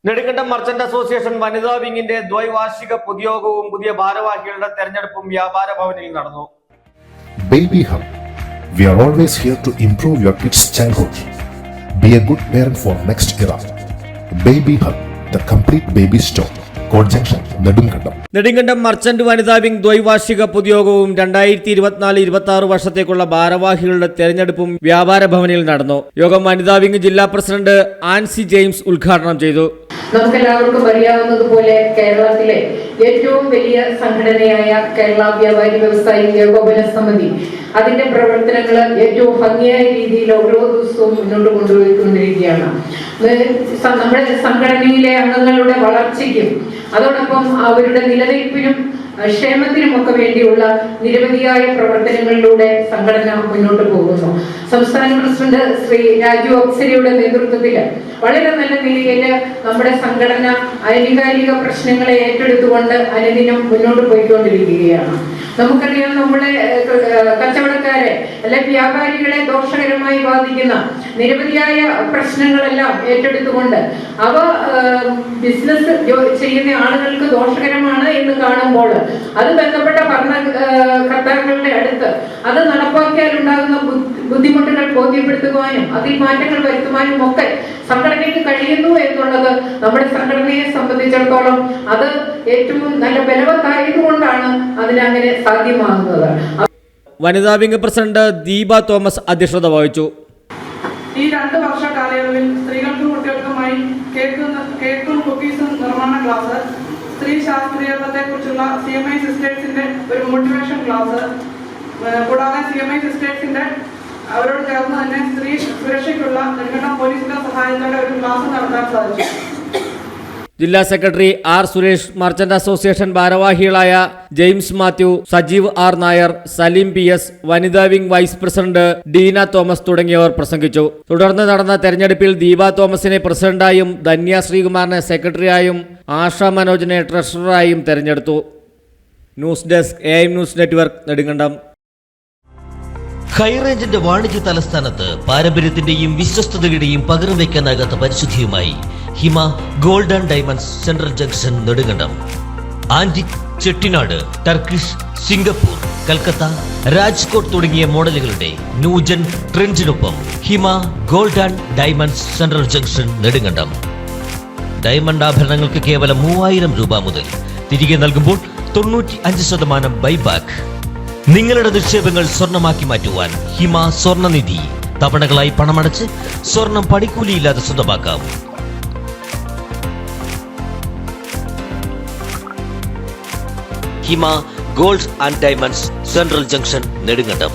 Nedumkandam merchant association വനിതാ വിങ്ങിന്റെ ദ്വൈവാർഷിക പൊതുയോഗവും പുതിയ ഭാരവാഹികളുടെ തെരഞ്ഞെടുപ്പും വ്യാപാര ഭവനിൽ നടന്നു. Baby Hub. We are always here to improve your kids' childhood. Be a good parent for next era. Baby Hub, the complete baby store. Court Junction, Nedumkandam merchant വനിതാ wing ദ്വൈവാർഷിക പൊതുയോഗവും 2024-26 വർഷത്തേക്കുള്ള ഭാരവാഹികളുടെ തെരഞ്ഞെടുപ്പും വ്യാപാര ഭവനിൽ നടന്നു. യോഗം വനിതാ വിംഗ് ജില്ലാ പ്രസിഡന്റ് ആൻസി ജെയിംസ് ഉദ്ഘാടനം ചെയ്തു. നമുക്കെല്ലാവർക്കും അറിയാവുന്നതുപോലെ കേരളത്തിലെ ഏറ്റവും വലിയ സംഘടനയായ കേരള വ്യാപാരി വ്യവസായി ഏകോപന സമിതി അതിന്റെ പ്രവർത്തനങ്ങൾ ഏറ്റവും ഭംഗിയായ രീതിയിൽ ഓരോ ദിവസവും മുന്നോട്ട് കൊണ്ടുപോയിക്കൊണ്ടിരിക്കുകയാണ്. നമ്മുടെ സംഘടനയിലെ അംഗങ്ങളുടെ വളർച്ചയ്ക്കും അതോടൊപ്പം അവരുടെ നിലനിൽപ്പിനും ക്ഷേമത്തിനുമൊക്കെ വേണ്ടിയുള്ള നിരവധിയായ പ്രവർത്തനങ്ങളിലൂടെ സംഘടന മുന്നോട്ട് പോകുന്നു. സംസ്ഥാന പ്രസിഡന്റ് ശ്രീ രാജു അക്സരിയുടെ നേതൃത്വത്തിൽ വളരെ നല്ല നിലയിൽ നമ്മുടെ സംഘടന ആനുകാലിക പ്രശ്നങ്ങളെ ഏറ്റെടുത്തുകൊണ്ട് അനുദിനം മുന്നോട്ട് പോയിക്കൊണ്ടിരിക്കുകയാണ്. നമുക്കറിയാം, നമ്മുടെ കച്ചവടക്കാരെ അല്ലെ വ്യാപാരികളെ ദോഷകരമായി ബാധിക്കുന്ന നിരവധിയായ പ്രശ്നങ്ങളെല്ലാം ഏറ്റെടുത്തുകൊണ്ട് അവ ബിസിനസ് ചെയ്യുന്ന ആളുകൾക്ക് ദോഷകരമാണ് എന്ന് കാണുമ്പോൾ അത് ബന്ധപ്പെട്ട ഭരണകർത്താക്കളുടെ അടുത്ത് അത് നടപ്പാക്കിയാൽ ഉണ്ടാകുന്ന ബുദ്ധിമുട്ടുകൾ ബോധ്യപ്പെടുത്തുവാനും അതിൽ മാറ്റങ്ങൾ വരുത്തുവാനും ഒക്കെ സംഘടനയ്ക്ക് കഴിയുന്നു എന്നുള്ളത് നമ്മുടെ സംഘടനയെ സംബന്ധിച്ചിടത്തോളം അത് ഏറ്റവും നല്ല ബലവത്തായതുകൊണ്ടാണ് അതിനങ്ങനെ സാധ്യമാകുന്നത്. വനിതാ വിംഗ് പ്രസിഡന്റ് ദീപ തോമസ് അധ്യക്ഷത വഹിച്ചു. ഈ 2 വർഷ കാലയളവിൽ സ്ത്രീകൾക്കും കുട്ടികൾക്കുമായി കേക്കും കുക്കീസും നിർമ്മാണ ക്ലാസ്, സ്ത്രീ ശാസ്ത്രീയത്തെ കുറിച്ചുള്ള CMI സിസ്റ്റേഴ്സിന്റെ ഒരു മോട്ടിവേഷൻ ക്ലാസ്, കൂടാതെ CMI സിസ്റ്റേഴ്സിന്റെ അവരോട് ചേർന്ന് തന്നെ സ്ത്രീ സുരക്ഷയ്ക്കുള്ള നെടുങ്കണ്ടം പോലീസിന്റെ സഹായത്തോടെ ഒരു ക്ലാസ് നടത്താൻ സാധിച്ചു. ജില്ലാ secretary R Suresh, merchant association ഭാരവാഹികളായ James Mathew, Sajeev R Nair, Saleem PS, വനിതാ wing vice president Deena Thomas തുടങ്ങിയവർ പ്രസംഗിച്ചു. തുടർന്ന് നടന്ന തെരഞ്ഞെടുപ്പിൽ ദീപ തോമസിനെ പ്രസിഡന്റായും ധന്യ ശ്രീകുമാറിനെ സെക്രട്ടറിയായും ആഷ മനോജിനെ ട്രഷററായും തെരഞ്ഞെടുത്തു. News desk AM news network, Nedumkandam. ഹൈറേഞ്ചിന്റെ വാണിജ്യ തലസ്ഥാനത്ത് പാരമ്പര്യത്തിന്റെയും വിശ്വസ്തതയുടെയും പകരം വയ്ക്കാനാകാത്ത പരിശുദ്ധിയുമായി Hima gold and diamonds, central junction, Nedumkandam. Antique, Chettinad, Turkish, Singapore, Calcutta, Rajkot തുടങ്ങിയ മോഡലുകളുടെ ന്യൂജൻ ട്രെൻഡിനൊപ്പം Hima gold and diamonds, central junction, Nedumkandam. Diamond ആഭരണങ്ങൾക്ക് കേവലം 3000 രൂപ മുതൽ, തിരികെ നൽകുമ്പോൾ 95% ബൈബാക്ക്. നിങ്ങളുടെ നിക്ഷേപങ്ങൾ സ്വർണമാക്കി മാറ്റുവാൻ ഹിമ സ്വർണനിധി. തവണകളായി പണമടച്ച് സ്വർണം പണിക്കൂലിയില്ലാതെ സ്വന്തമാക്കാം. Hima gold and diamonds, central junction, Nedumkandam.